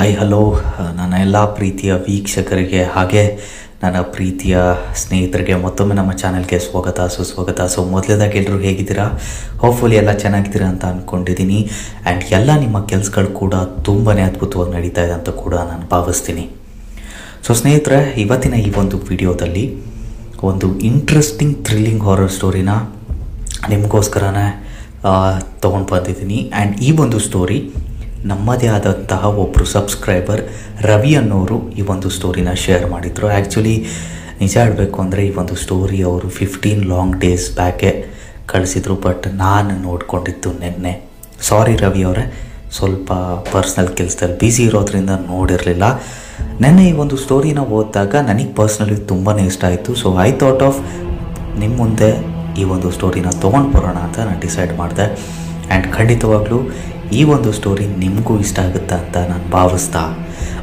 Hi hello ನನ್ನ ಎಲ್ಲ ಪ್ರೀತಿಯ ವೀಕ್ಷಕರಿಗೆ ಹಾಗೆ ನನ್ನ ಪ್ರೀತಿಯ ಸ್ನೇಹಿತರಿಗೆ ಮತ್ತೊಮ್ಮೆ ನಮ್ಮ ಚಾನಲ್ಗೆ ಸುಸ್ವಾಗತ. ಸೊ ಮೊದಲೇದಾಗಿ ಎಲ್ಲರೂ ಹೇಗಿದ್ದೀರಾ? ಹೋಪ್ಫುಲಿ ಎಲ್ಲ ಚೆನ್ನಾಗಿದ್ದೀರಾ ಅಂತ ಅಂದ್ಕೊಂಡಿದ್ದೀನಿ. ಆ್ಯಂಡ್ ಎಲ್ಲ ನಿಮ್ಮ ಕೆಲಸಗಳು ಕೂಡ ತುಂಬಾ ಅದ್ಭುತವಾಗಿ ನಡೀತಾ ಇದೆ ಅಂತ ಕೂಡ ನಾನು ಭಾವಿಸ್ತೀನಿ. ಸೊ ಸ್ನೇಹಿತರೆ, ಇವತ್ತಿನ ಈ ಒಂದು ವಿಡಿಯೋದಲ್ಲಿ ಒಂದು ಇಂಟ್ರೆಸ್ಟಿಂಗ್ ಥ್ರಿಲ್ಲಿಂಗ್ ಹಾರರ್ ಸ್ಟೋರಿನ ನಿಮಗೋಸ್ಕರನೇ ತೊಗೊಂಡು ಬಂದಿದ್ದೀನಿ. ಆ್ಯಂಡ್ ಈ ಒಂದು ಸ್ಟೋರಿ ನಮ್ಮದೇ ಆದಂತಹ ಒಬ್ಬರು ಸಬ್ಸ್ಕ್ರೈಬರ್ ರವಿ ಅನ್ನೋರು ಈ ಒಂದು ಸ್ಟೋರಿನ ಶೇರ್ ಮಾಡಿದರು. ಆ್ಯಕ್ಚುಲಿ ನಿಜ ಹೇಳಬೇಕು ಅಂದರೆ ಈ ಒಂದು ಸ್ಟೋರಿ ಅವರು 15 ಲಾಂಗ್ ಡೇಸ್ ಬ್ಯಾಕೆ ಕಳಿಸಿದರು. ಬಟ್ ನಾನು ನೋಡ್ಕೊಂಡಿದ್ದು ನಿನ್ನೆ. ಸಾರಿ ರವಿ ಅವರೇ, ಸ್ವಲ್ಪ ಪರ್ಸ್ನಲ್ ಕೆಲಸದಲ್ಲಿ ಬ್ಯುಸಿ ಇರೋದ್ರಿಂದ ನೋಡಿರಲಿಲ್ಲ. ನೆನ್ನೆ ಈ ಒಂದು ಸ್ಟೋರಿನ ಓದಿದಾಗ ನನಗೆ ಪರ್ಸ್ನಲಿ ತುಂಬಾ ಇಷ್ಟ ಆಯಿತು. ಸೊ ಐ ಥಾಟ್ ಆಫ್ ನಿಮ್ಮ ಮುಂದೆ ಈ ಒಂದು ಸ್ಟೋರಿನ ತೊಗೊಂಡು ಬರೋಣ ಅಂತ ನಾನು ಡಿಸೈಡ್ ಮಾಡಿದೆ. ಆ್ಯಂಡ್ ಖಂಡಿತವಾಗ್ಲೂ ಈ ಒಂದು ಸ್ಟೋರಿ ನಿಮಗೂ ಇಷ್ಟ ಆಗುತ್ತೆ ಅಂತ ನಾನು ಭಾವಿಸ್ತಾ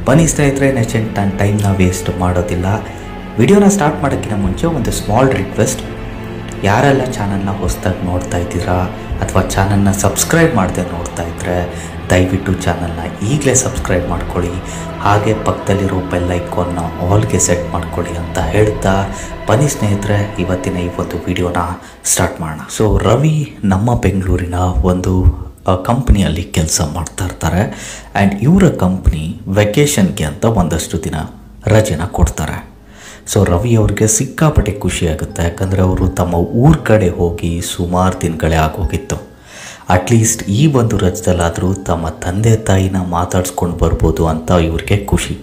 ಬನ್ನಿ ಸ್ನೇಹಿತರೆ. ನೆಕ್ಸ್ಟ್ ನಾನು ಟೈಮ್ನ ವೇಸ್ಟ್ ಮಾಡೋದಿಲ್ಲ. ವಿಡಿಯೋನ ಸ್ಟಾರ್ಟ್ ಮಾಡೋಕ್ಕಿಂತ ಮುಂಚೆ ಒಂದು ಸ್ಮಾಲ್ ರಿಕ್ವೆಸ್ಟ್. ಯಾರೆಲ್ಲ ಚಾನಲ್ನ ಹೊಸದಾಗಿ ನೋಡ್ತಾ ಇದ್ದೀರಾ ಅಥವಾ ಚಾನಲ್ನ ಸಬ್ಸ್ಕ್ರೈಬ್ ಮಾಡದೆ ನೋಡ್ತಾ ಇದ್ದರೆ ದಯವಿಟ್ಟು ಚಾನಲ್ನ ಈಗಲೇ ಸಬ್ಸ್ಕ್ರೈಬ್ ಮಾಡ್ಕೊಳ್ಳಿ. ಹಾಗೆ ಪಕ್ಕದಲ್ಲಿರೋ ಬೆಲ್ ಐಕಾನ್ನ ಆಲ್ಗೆ ಸೆಟ್ ಮಾಡ್ಕೊಳ್ಳಿ ಅಂತ ಹೇಳ್ತಾ ಬನ್ನಿ ಸ್ನೇಹಿತರೆ, ಇವತ್ತಿನ ಈ ಒಂದು ವಿಡಿಯೋನ ಸ್ಟಾರ್ಟ್ ಮಾಡೋಣ. ಸೊ ರವಿ ನಮ್ಮ ಬೆಂಗಳೂರಿನ ಒಂದು ಕಂಪ್ನಿಯಲ್ಲಿ ಕೆಲಸ ಮಾಡ್ತಾ ಇರ್ತಾರೆ. ಆ್ಯಂಡ್ ಇವರ ಕಂಪ್ನಿ ವೆಕೇಷನ್ಗೆ ಅಂತ ಒಂದಷ್ಟು ದಿನ ರಜೆನ ಕೊಡ್ತಾರೆ. ಸೊ ರವಿ ಅವ್ರಿಗೆ ಸಿಕ್ಕಾಪಟ್ಟೆ ಖುಷಿಯಾಗುತ್ತೆ. ಯಾಕಂದರೆ ಅವರು ತಮ್ಮ ಊರ ಕಡೆ ಹೋಗಿ ಸುಮಾರು ದಿನಗಳೇ ಆಗೋಗಿತ್ತು. ಅಟ್ಲೀಸ್ಟ್ ಈ ಒಂದು ರಜದಲ್ಲಾದರೂ ತಮ್ಮ ತಂದೆ ತಾಯಿನ ಮಾತಾಡ್ಸ್ಕೊಂಡು ಬರ್ಬೋದು ಅಂತ ಇವ್ರಿಗೆ ಖುಷಿ.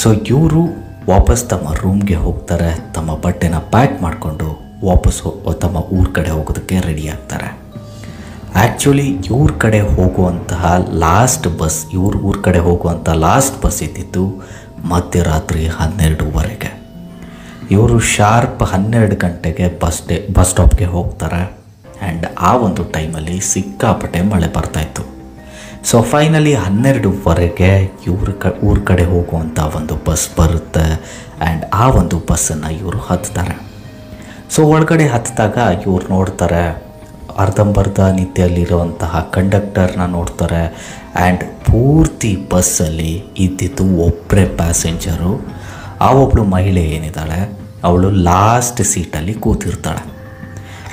ಸೊ ಇವರು ವಾಪಸ್ ತಮ್ಮ ರೂಮ್ಗೆ ಹೋಗ್ತಾರೆ. ತಮ್ಮ ಬಟ್ಟೆನ ಪ್ಯಾಕ್ ಮಾಡಿಕೊಂಡು ವಾಪಸ್ ತಮ್ಮ ಊರ ಕಡೆ ಹೋಗೋದಕ್ಕೆ ರೆಡಿ ಆಗ್ತಾರೆ. ಆ್ಯಕ್ಚುಲಿ ಇವ್ರ ಕಡೆ ಹೋಗುವಂತಹ ಲಾಸ್ಟ್ ಬಸ್, ಊರ ಕಡೆ ಹೋಗುವಂಥ ಲಾಸ್ಟ್ ಬಸ್ ಇದ್ದಿದ್ದು ಮಧ್ಯರಾತ್ರಿ 12:30. ಇವರು ಶಾರ್ಪ್ 12 ಗಂಟೆಗೆ ಬಸ್ ಸ್ಟಾಪ್ಗೆ ಹೋಗ್ತಾರೆ. ಆ್ಯಂಡ್ ಆ ಒಂದು ಟೈಮಲ್ಲಿ ಸಿಕ್ಕಾಪಟ್ಟೆ ಮಳೆ ಬರ್ತಾಯಿತ್ತು. ಸೊ ಫೈನಲಿ 12:30 ಊರ ಕಡೆ ಹೋಗುವಂಥ ಒಂದು ಬಸ್ ಬರುತ್ತೆ. ಆ್ಯಂಡ್ ಆ ಒಂದು ಬಸ್ಸನ್ನು ಇವರು ಹತ್ತಾರೆ. ಸೊ ಒಳಗಡೆ ಹತ್ತಿದಾಗ ಇವ್ರು ನೋಡ್ತಾರೆ, ಅರ್ಧಂಬರ್ಧ ನಿದ್ದೆಯಲ್ಲಿರುವಂತಹ ಕಂಡಕ್ಟರ್ನ ನೋಡ್ತಾರೆ. ಆ್ಯಂಡ್ ಪೂರ್ತಿ ಬಸ್ಸಲ್ಲಿ ಇದ್ದಿದ್ದು ಒಬ್ಬರೇ ಪ್ಯಾಸೆಂಜರು. ಆ ಒಬ್ಬಳು ಮಹಿಳೆ ಏನಿದ್ದಾಳೆ ಅವಳು ಲಾಸ್ಟ್ ಸೀಟಲ್ಲಿ ಕೂತಿರ್ತಾಳೆ.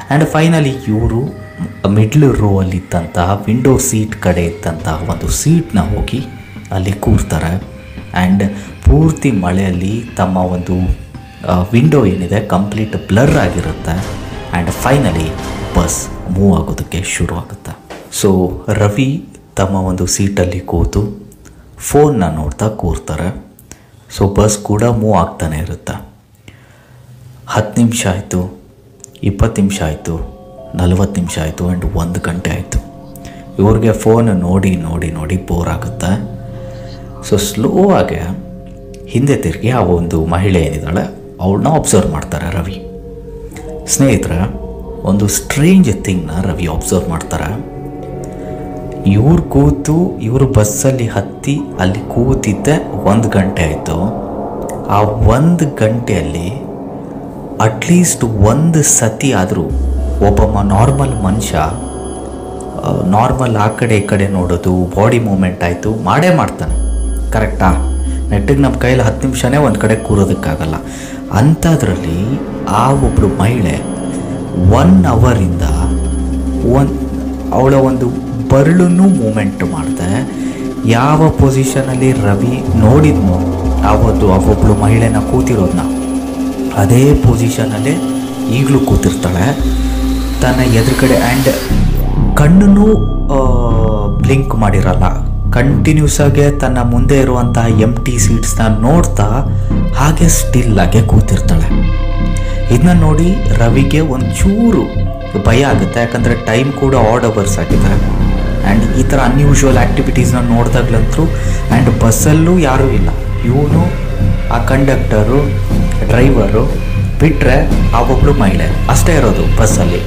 ಆ್ಯಂಡ್ ಫೈನಲಿ ಇವರು ಮಿಡ್ಲ್ ರೋ ಅಲ್ಲಿದ್ದಂತಹ ವಿಂಡೋ ಸೀಟ್ ಕಡೆ ಇದ್ದಂತಹ ಒಂದು ಸೀಟ್ನ ಹೋಗಿ ಅಲ್ಲಿ ಕೂರ್ತಾರೆ. ಆ್ಯಂಡ್ ಪೂರ್ತಿ ಮಳೆಯಲ್ಲಿ ತಮ್ಮ ಒಂದು ವಿಂಡೋ ಏನಿದೆ ಕಂಪ್ಲೀಟ್ ಬ್ಲರ್ ಆಗಿರುತ್ತೆ. ಆ್ಯಂಡ್ ಫೈನಲಿ ಬಸ್ ಮೂವ್ ಆಗೋದಕ್ಕೆ ಶುರು ಆಗುತ್ತೆ. ಸೊ ರವಿ ತಮ್ಮ ಒಂದು ಸೀಟಲ್ಲಿ ಕೂತು ಫೋನ್ನ ನೋಡ್ತಾ ಕೂರ್ತಾರೆ. ಸೊ ಬಸ್ ಕೂಡ ಮೂವ್ ಆಗ್ತಾನೆ ಇರುತ್ತೆ. 10 ನಿಮಿಷ ಆಯಿತು, 20 ನಿಮಿಷ ಆಯಿತು, 40 ನಿಮಿಷ ಆಯಿತು, ಆ್ಯಂಡ್ 1 ಗಂಟೆ ಆಯಿತು. ಇವ್ರಿಗೆ ಫೋನ್ ನೋಡಿ ನೋಡಿ ನೋಡಿ ಬೋರ್ ಆಗುತ್ತೆ. ಸೊ ಸ್ಲೋ ಆಗಿ ಹಿಂದೆ ತಿರುಗಿ ಆ ಒಂದು ಮಹಿಳೆ ಏನಿದ್ದಾಳೆ ಅವಳನ್ನ ಅಬ್ಸರ್ವ್ ಮಾಡ್ತಾರೆ ರವಿ. ಸ್ನೇಹಿತರೆ, ಒಂದು ಸ್ಟ್ರೇಂಜ್ ಥಿಂಗ್ನ ರವಿ ಅಬ್ಸರ್ವ್ ಮಾಡ್ತಾರೆ. ಇವರು ಬಸ್ಸಲ್ಲಿ ಹತ್ತಿ ಅಲ್ಲಿ ಕೂತಿದ್ದೆ 1 ಗಂಟೆ ಆಯಿತು. ಆ 1 ಗಂಟೆಯಲ್ಲಿ ಅಟ್ಲೀಸ್ಟ್ ಒಂದು ಸತಿ ಆದರೂ ಒಬ್ಬ ನಾರ್ಮಲ್ ಮನುಷ್ಯ ನಾರ್ಮಲ್ ಆ ಕಡೆ ಈ ಕಡೆ ನೋಡೋದು, ಬಾಡಿ ಮೂಮೆಂಟ್ ಆಯಿತು ಮಾಡೇ ಮಾಡ್ತಾನೆ. ಕರೆಕ್ಟಾ? ನೆಟ್ಟಿಗೆ ನಮ್ಮ ಕೈಯಲ್ಲಿ 10 ನಿಮಿಷನೇ ಒಂದು ಕಡೆ ಕೂರೋದಕ್ಕಾಗಲ್ಲ. ಅಂಥದ್ರಲ್ಲಿ ಆ ಒಬ್ಬಳು ಮಹಿಳೆ 1 ಅವರಿಂದ ಅವಳ ಒಂದು ಬರಳನ್ನು ಮೂಮೆಂಟ್ ಮಾಡಿದೆ. ಯಾವ ಪೊಸಿಷನಲ್ಲಿ ರವಿ ನೋಡಿದ್ನೋ ಒಬ್ಬಳು ಮಹಿಳೆನ ಕೂತಿರೋದನ್ನ ಅದೇ ಪೊಸಿಷನಲ್ಲೇ ಈಗಲೂ ಕೂತಿರ್ತಾಳೆ. ತನ್ನ ಎದುರುಗಡೆ ಆ್ಯಂಡ್ ಕಣ್ಣನ್ನು ಬ್ಲಿಂಕ್ ಮಾಡಿರಲ್ಲ. ಕಂಟಿನ್ಯೂಸ್ ಆಗಿ ತನ್ನ ಮುಂದೆ ಇರುವಂತಹ ಎಂಟಿ ಸೀಟ್ಸ್ನ ನೋಡ್ತಾ ಹಾಗೆ ಸ್ಟಿಲ್ ಆಗಿ ಕೂತಿರ್ತಾಳೆ. ಇದನ್ನ ನೋಡಿ ರವಿಗೆ ಒಂಚೂರು ಭಯ ಆಗುತ್ತೆ. ಯಾಕಂದರೆ ಟೈಮ್ ಕೂಡ ಆಡ್ ಅವರ್ಸ್ ಆಗಿದೆ. ಆ್ಯಂಡ್ ಈ ಥರ ಅನ್ಯೂಶುವಲ್ ಆ್ಯಕ್ಟಿವಿಟೀಸ್ನ ನೋಡಿದಾಗ್ಲಂತೂ ಆ್ಯಂಡ್ ಬಸ್ಸಲ್ಲೂ ಯಾರೂ ಇಲ್ಲ. ಇವನು, ಆ ಕಂಡಕ್ಟರು, ಡ್ರೈವರು ಬಿಟ್ಟರೆ ಆ ಒಬ್ಬಳು ಮಹಿಳೆ ಅಷ್ಟೇ ಇರೋದು ಬಸ್ಸಲ್ಲಿ.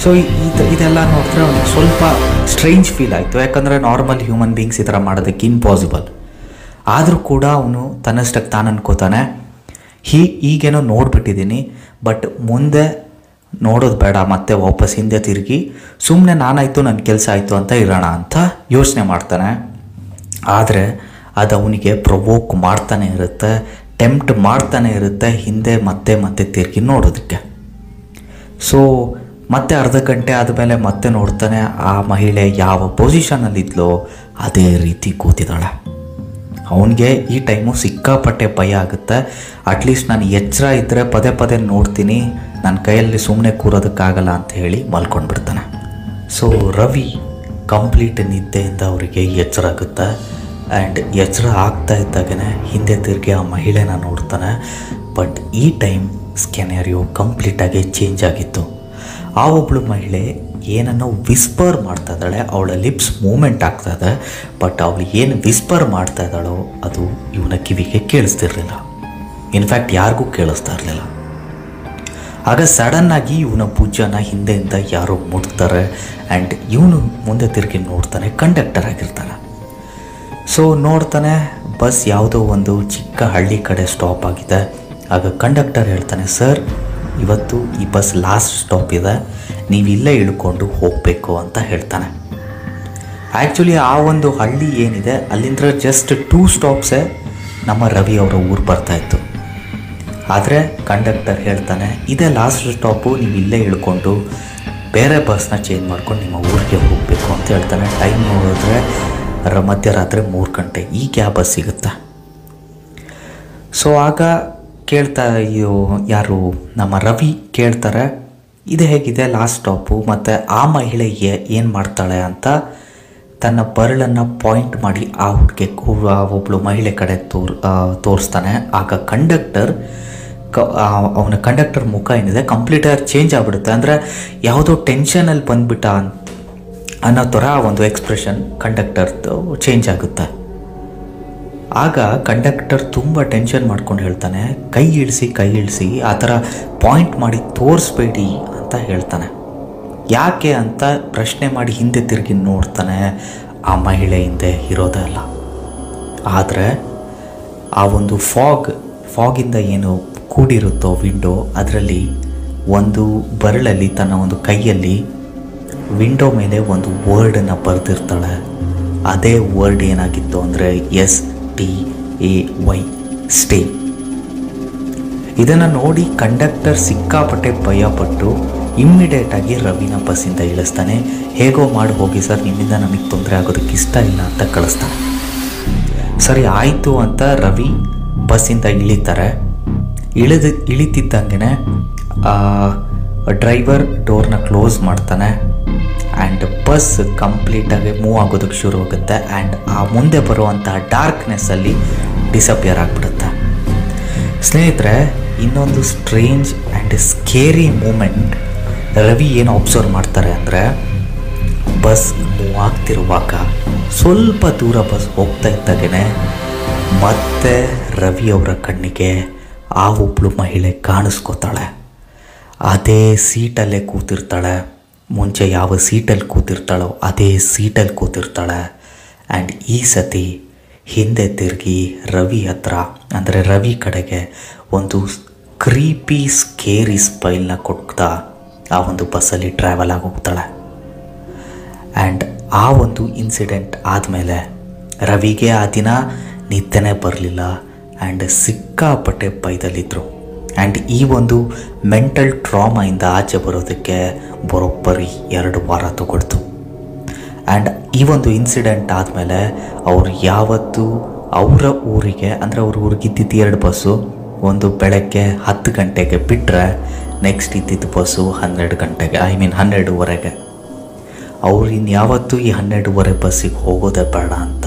ಸೊ ಇದೆಲ್ಲ ನೋಡಿದ್ರೆ ಒಂದು ಸ್ವಲ್ಪ ಸ್ಟ್ರೇಂಜ್ ಫೀಲ್ ಆಯಿತು. ಯಾಕಂದರೆ ನಾರ್ಮಲ್ ಹ್ಯೂಮನ್ ಬೀಯಿಂಗ್ಸ್ ಈ ಥರ ಮಾಡೋದಕ್ಕೆ ಇಂಪಾಸಿಬಲ್. ಆದರೂ ಕೂಡ ಅವನು ತನ್ನಷ್ಟಕ್ಕೆ ತಾನು ಅನ್ಕೋತಾನೆ, ಈಗೇನೋ ನೋಡಿಬಿಟ್ಟಿದ್ದೀನಿ, ಬಟ್ ಮುಂದೆ ನೋಡೋದು ಬೇಡ, ಮತ್ತೆ ವಾಪಸ್ ಹಿಂದೆ ತಿರುಗಿ ಸುಮ್ಮನೆ ನಾನಾಯಿತು ನನ್ನ ಕೆಲಸ ಆಯಿತು ಅಂತ ಇರೋಣ ಅಂತ ಯೋಚನೆ ಮಾಡ್ತಾನೆ. ಆದರೆ ಅದು ಅವನಿಗೆ ಪ್ರೊವೋಕ್ ಮಾಡ್ತಾನೆ ಇರುತ್ತೆ, ಟೆಂಪ್ಟ್ ಮಾಡ್ತಾನೆ ಇರುತ್ತೆ ಹಿಂದೆ ಮತ್ತೆ ಮತ್ತೆ ತಿರುಗಿ ನೋಡೋದಕ್ಕೆ. ಸೊ ಮತ್ತೆ ಅರ್ಧ ಗಂಟೆ ಆದಮೇಲೆ ಮತ್ತೆ ನೋಡ್ತಾನೆ, ಆ ಮಹಿಳೆ ಯಾವ ಪೊಸಿಷನಲ್ಲಿದ್ಲೋ ಅದೇ ರೀತಿ ಕೂತಿದ್ದಾಳೆ. ಅವನಿಗೆ ಈ ಟೈಮು ಸಿಕ್ಕಾಪಟ್ಟೆ ಭಯ ಆಗುತ್ತೆ. ಅಟ್ಲೀಸ್ಟ್ ನಾನು ಎಚ್ಚರ ಇದ್ದರೆ ಪದೇ ಪದೇ ನೋಡ್ತೀನಿ, ನನ್ನ ಕೈಯಲ್ಲಿ ಸುಮ್ಮನೆ ಕೂರೋದಕ್ಕಾಗಲ್ಲ ಅಂತ ಹೇಳಿ ಮಲ್ಕೊಂಡ್ಬಿಡ್ತಾನೆ. ಸೊ ರವಿ ಕಂಪ್ಲೀಟ್ ನಿದ್ದೆಯಿಂದ ಅವರಿಗೆ ಎಚ್ಚರ ಆಗುತ್ತೆ. ಆ್ಯಂಡ್ ಎಚ್ಚರ ಆಗ್ತಾ ಇದ್ದಾಗೇ ಹಿಂದೆ ತಿರುಗಿ ಆ ಮಹಿಳೆನ ನೋಡ್ತಾನೆ. ಬಟ್ ಈ ಟೈಮ್ ಸ್ಕೆನರಿಯೋ ಕಂಪ್ಲೀಟಾಗಿ ಚೇಂಜ್ ಆಗಿತ್ತು. ಆ ಒಬ್ಬಳು ಮಹಿಳೆ ಏನನ್ನೋ ವಿಸ್ಪರ್ ಮಾಡ್ತಾ ಇದ್ದಾಳೆ, ಅವಳ ಲಿಪ್ಸ್ ಮೂಮೆಂಟ್ ಆಗ್ತಾ ಇದೆ. ಬಟ್ ಅವಳು ಏನು ವಿಸ್ಪರ್ ಮಾಡ್ತಾ ಇದ್ದಾಳೋ ಅದು ಇವನ ಕಿವಿಗೆ ಕೇಳಿಸ್ತಿರ್ಲಿಲ್ಲ. ಇನ್ಫ್ಯಾಕ್ಟ್ ಯಾರಿಗೂ ಕೇಳಿಸ್ತಾ ಇರಲಿಲ್ಲ. ಆಗ ಸಡನ್ನಾಗಿ ಇವನ ಭುಜನ ಹಿಂದೆಯಿಂದ ಯಾರೋ ಮುಟ್ತಾರೆ. ಆ್ಯಂಡ್ ಇವನು ಮುಂದೆ ತಿರುಗಿ ನೋಡ್ತಾನೆ, ಕಂಡಕ್ಟರ್ ಆಗಿರ್ತಾನೆ. ಸೊ ನೋಡ್ತಾನೆ ಬಸ್ ಯಾವುದೋ ಒಂದು ಚಿಕ್ಕ ಹಳ್ಳಿ ಕಡೆ ಸ್ಟಾಪ್ ಆಗಿದೆ. ಆಗ ಕಂಡಕ್ಟರ್ ಹೇಳ್ತಾನೆ, ಸರ್ ಇವತ್ತು ಈ ಬಸ್ ಲಾಸ್ಟ್ ಸ್ಟಾಪ್ ಇದೆ, ನೀವು ಇಲ್ಲೇ ಇಳ್ಕೊಂಡು ಹೋಗಬೇಕು ಅಂತ ಹೇಳ್ತಾನೆ. ಆ್ಯಕ್ಚುಲಿ ಆ ಒಂದು ಹಳ್ಳಿ ಏನಿದೆ ಅಲ್ಲಿಂದ ಜಸ್ಟ್ 2 ಸ್ಟಾಪ್ಸೇ ನಮ್ಮ ರವಿ ಅವರ ಊರು ಬರ್ತಾಯಿತ್ತು. ಆದರೆ ಕಂಡಕ್ಟರ್ ಹೇಳ್ತಾನೆ, ಇದೇ ಲಾಸ್ಟ್ ಸ್ಟಾಪು, ನೀವು ಇಲ್ಲೇ ಇಳ್ಕೊಂಡು ಬೇರೆ ಬಸ್ನ ಚೇಂಜ್ ಮಾಡ್ಕೊಂಡು ನಿಮ್ಮ ಊರಿಗೆ ಹೋಗಬೇಕು ಅಂತ ಹೇಳ್ತಾನೆ. ಟೈಮ್ ನೋಡಿದ್ರೆ ಮಧ್ಯರಾತ್ರಿ 3 ಗಂಟೆ, ಈಗ ಯಾವ ಬಸ್ ಸಿಗುತ್ತೆ? ಸೊ ಆಗ ಯಾರು ನಮ್ಮ ರವಿ ಕೇಳ್ತಾರೆ, ಇದು ಹೇಗಿದೆ ಲಾಸ್ಟ್ ಸ್ಟಾಪು, ಮತ್ತು ಆ ಮಹಿಳೆ ಏನು ಮಾಡ್ತಾಳೆ ಅಂತ ತನ್ನ ಬರಳನ್ನು ಪಾಯಿಂಟ್ ಮಾಡಿ ಆ ಹುಡುಗಿ ಒಬ್ಬಳು ಮಹಿಳೆ ಕಡೆ ತೋರಿಸ್ತಾನೆ. ಆಗ ಅವನ ಕಂಡಕ್ಟರ್ ಮುಖ ಏನಿದೆ ಕಂಪ್ಲೀಟಾಗಿ ಚೇಂಜ್ ಆಗಿಬಿಡುತ್ತೆ. ಅಂದರೆ ಯಾವುದೋ ಟೆನ್ಷನಲ್ಲಿ ಬಂದುಬಿಟ್ಟ ಅನ್ನೋ ಥರ ಒಂದು ಎಕ್ಸ್ಪ್ರೆಷನ್ ಕಂಡಕ್ಟರ್ದು ಚೇಂಜ್ ಆಗುತ್ತೆ. ಆಗ ಕಂಡಕ್ಟರ್ ತುಂಬ ಟೆನ್ಷನ್ ಮಾಡ್ಕೊಂಡು ಹೇಳ್ತಾನೆ, ಕೈ ಇಳಿಸಿ ಆ ಥರ ಪಾಯಿಂಟ್ ಮಾಡಿ ತೋರಿಸ್ಬೇಡಿ ಅಂತ ಹೇಳ್ತಾನೆ. ಯಾಕೆ ಅಂತ ಪ್ರಶ್ನೆ ಮಾಡಿ ಹಿಂದೆ ತಿರುಗಿ ನೋಡ್ತಾನೆ, ಆ ಮಹಿಳೆ ಹಿಂದೆ ಇರೋದೇ ಅಲ್ಲ. ಆದರೆ ಆ ಒಂದು ಫಾಗಿಂದ ಏನು ಕೂಡಿರುತ್ತೋ ವಿಂಡೋ, ಅದರಲ್ಲಿ ಒಂದು ಬರಳಲ್ಲಿ ತನ್ನ ಒಂದು ಕೈಯಲ್ಲಿ ವಿಂಡೋ ಮೇಲೆ ಒಂದು ವರ್ಡನ್ನು ಬರೆದಿರ್ತಾಳೆ. ಅದೇ ವರ್ಡ್ ಏನಾಗಿತ್ತು ಅಂದರೆ STAY, ಸ್ಟೇ. ಇದನ್ನು ನೋಡಿ ಕಂಡಕ್ಟರ್ ಸಿಕ್ಕಾಪಟ್ಟೆ ಭಯಪಟ್ಟು ಇಮ್ಮಿಡಿಯೇಟಾಗಿ ರವಿನ ಬಸ್ಸಿಂದ ಇಳಿಸ್ತಾನೆ. ಹೇಗೋ ಮಾಡಿ ಹೋಗಿ ಸರ್, ನಿಮ್ಮಿಂದ ನಮಗೆ ತೊಂದರೆ ಆಗೋದಕ್ಕೆ ಇಷ್ಟ ಇಲ್ಲ ಅಂತ ಕಳಿಸ್ತಾನೆ. ಸರಿ ಆಯಿತು ಅಂತ ರವಿ ಬಸ್ಸಿಂದ ಇಳಿತಾರೆ. ಇಳಿತಿದ್ದಂಗೆ ಡ್ರೈವರ್ ಡೋರ್ನ ಕ್ಲೋಸ್ ಮಾಡ್ತಾನೆ. ಆ್ಯಂಡ್ ಬಸ್ ಕಂಪ್ಲೀಟಾಗಿ ಮೂವ್ ಆಗೋದಕ್ಕೆ ಶುರು ಆಗುತ್ತೆ. ಆ್ಯಂಡ್ ಆ ಮುಂದೆ ಬರುವಂತಹ ಡಾರ್ಕ್ನೆಸ್ಸಲ್ಲಿ ಡಿಸಪಿಯರ್ ಆಗಿಬಿಡುತ್ತೆ. ಸ್ನೇಹಿತರೆ, ಇನ್ನೊಂದು strange and scary moment Ravi ಏನು ಅಬ್ಸರ್ವ್ ಮಾಡ್ತಾರೆ ಅಂದರೆ, ಬಸ್ ಮೂವ್ ಆಗ್ತಿರುವಾಗ ಸ್ವಲ್ಪ ದೂರ ಬಸ್ ಹೋಗ್ತಾ ಇದ್ದಾಗೇ ಮತ್ತೆ ರವಿ ಅವರ ಕಣ್ಣಿಗೆ ಆ ಒಬ್ಬಳು ಮಹಿಳೆ ಕಾಣಿಸ್ಕೋತಾಳೆ. ಅದೇ ಸೀಟಲ್ಲೇ ಕೂತಿರ್ತಾಳೆ. ಮುಂಚೆ ಯಾವ ಸೀಟಲ್ಲಿ ಕೂತಿರ್ತಾಳೋ ಅದೇ ಸೀಟಲ್ಲಿ ಕೂತಿರ್ತಾಳೆ. ಆ್ಯಂಡ್ ಈ ಸತಿ ಹಿಂದೆ ತಿರುಗಿ ರವಿ ಹತ್ರ, ಅಂದರೆ ರವಿ ಕಡೆಗೆ ಒಂದು ಕ್ರೀಪಿ ಸ್ಕೇರಿ ಸ್ಮೈಲ್ನ ಕೊಡ್ತಾ ಆ ಒಂದು ಬಸ್ಸಲ್ಲಿ ಟ್ರಾವೆಲ್ ಆಗಿ ಹೋಗ್ತಾಳೆ. ಆ್ಯಂಡ್ ಆ ಒಂದು ಇನ್ಸಿಡೆಂಟ್ ಆದಮೇಲೆ ರವಿಗೆ ಆ ದಿನ ನಿದ್ದೆನೇ ಬರಲಿಲ್ಲ. ಆ್ಯಂಡ್ ಸಿಕ್ಕಾಪಟ್ಟೆ ಭಯದಲ್ಲಿದ್ದರು. ಆ್ಯಂಡ್ ಈ ಒಂದು ಮೆಂಟಲ್ ಟ್ರಾಮಾಯಿಂದ ಆಚೆ ಬರೋದಕ್ಕೆ ಬರೋಬ್ಬರಿ 2 ವಾರ ತಗೊಳ್ತು. ಆ್ಯಂಡ್ ಈ ಒಂದು ಇನ್ಸಿಡೆಂಟ್ ಆದಮೇಲೆ ಅವರು ಯಾವತ್ತೂ ಅವರ ಊರಿಗೆ, ಅಂದರೆ ಅವ್ರ ಊರಿಗಿದ್ದಿದ್ದು 2 ಬಸ್ಸು, ಒಂದು ಬೆಳಗ್ಗೆ 10 ಗಂಟೆಗೆ ಬಿಟ್ಟರೆ ನೆಕ್ಸ್ಟ್ ಇದ್ದಿದ್ದು ಬಸ್ಸು 12 ಗಂಟೆಗೆ, 12:30ಗೆ. ಅವ್ರು ಇನ್ಯಾವತ್ತೂ ಈ 12:30 ಬಸ್ಸಿಗೆ ಹೋಗೋದೇ ಬೇಡ ಅಂತ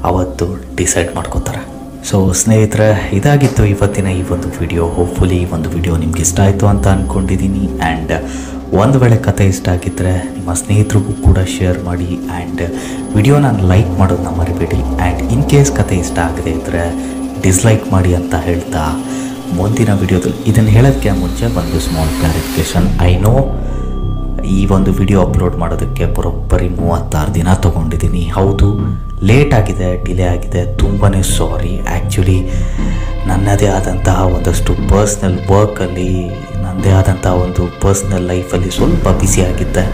ಅವತ್ತು ಡಿಸೈಡ್ ಮಾಡ್ಕೋತಾರೆ. ಸೊ ಸ್ನೇಹಿತರೆ, ಇದಾಗಿತ್ತು ಇವತ್ತಿನ ಈ ಒಂದು ವಿಡಿಯೋ. ಹೋಪ್ಫುಲಿ ಈ ಒಂದು ವಿಡಿಯೋ ನಿಮ್ಗೆ ಇಷ್ಟ ಆಯಿತು ಅಂತ ಅಂದ್ಕೊಂಡಿದ್ದೀನಿ. ಆ್ಯಂಡ್ ಒಂದು ವೇಳೆ ಕತೆ ಇಷ್ಟ ಆಗಿದ್ದರೆ ನಿಮ್ಮ ಸ್ನೇಹಿತರಿಗೂ ಕೂಡ ಶೇರ್ ಮಾಡಿ. ಆ್ಯಂಡ್ ವಿಡಿಯೋನ ಲೈಕ್ ಮಾಡೋದನ್ನ ಮರಿಬೇಡಿ. ಆ್ಯಂಡ್ ಇನ್ ಕೇಸ್ ಕತೆ ಇಷ್ಟ ಆಗದೆ ಇದ್ದರೆ ಡಿಸ್ಲೈಕ್ ಮಾಡಿ ಅಂತ ಹೇಳ್ತಾ, ಮುಂದಿನ ವಿಡಿಯೋದಲ್ಲಿ ಇದನ್ನು ಹೇಳೋಕ್ಕೆ ಮುಂಚೆ ಒಂದು ಸ್ಮಾಲ್ ಕ್ಲಾರಿಫಿಕೇಷನ್. ಐ ನೋ ಈ ಒಂದು ವಿಡಿಯೋ ಅಪ್ಲೋಡ್ ಮಾಡೋದಕ್ಕೆ ಬರೋಬ್ಬರಿ 36 ದಿನ ತೊಗೊಂಡಿದ್ದೀನಿ. ಹೌದು, ಲೇಟ್ ಆಗಿದೆ, ಡಿಲೇ ಆಗಿದೆ, ತುಂಬಾ ಸಾರಿ. ಆ್ಯಕ್ಚುಲಿ ನನ್ನದೇ ಆದಂತಹ ಒಂದಷ್ಟು ಪರ್ಸ್ನಲ್ ವರ್ಕಲ್ಲಿ, ನನ್ನದೇ ಆದಂತಹ ಒಂದು ಪರ್ಸ್ನಲ್ ಲೈಫಲ್ಲಿ ಸ್ವಲ್ಪ ಬ್ಯುಸಿ ಆಗಿದ್ದೆ.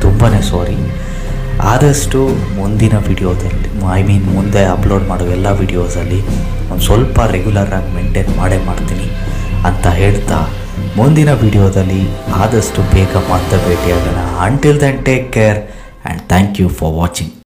ತುಂಬಾ ಸಾರಿ. ಆದಷ್ಟು ಮುಂದೆ ಅಪ್ಲೋಡ್ ಮಾಡೋ ಎಲ್ಲ ವೀಡಿಯೋಸಲ್ಲಿ ಒಂದು ಸ್ವಲ್ಪ ರೆಗ್ಯುಲರಾಗಿ ಮೇಂಟೈನ್ ಮಾಡ್ತೀನಿ ಅಂತ ಹೇಳ್ತಾ ಮುಂದಿನ ವಿಡಿಯೋದಲ್ಲಿ ಆದಷ್ಟು ಬೇಗ ಮತ್ತೆ ಭೇಟಿಯಾಗೋಣ. Until then take care and thank you for watching.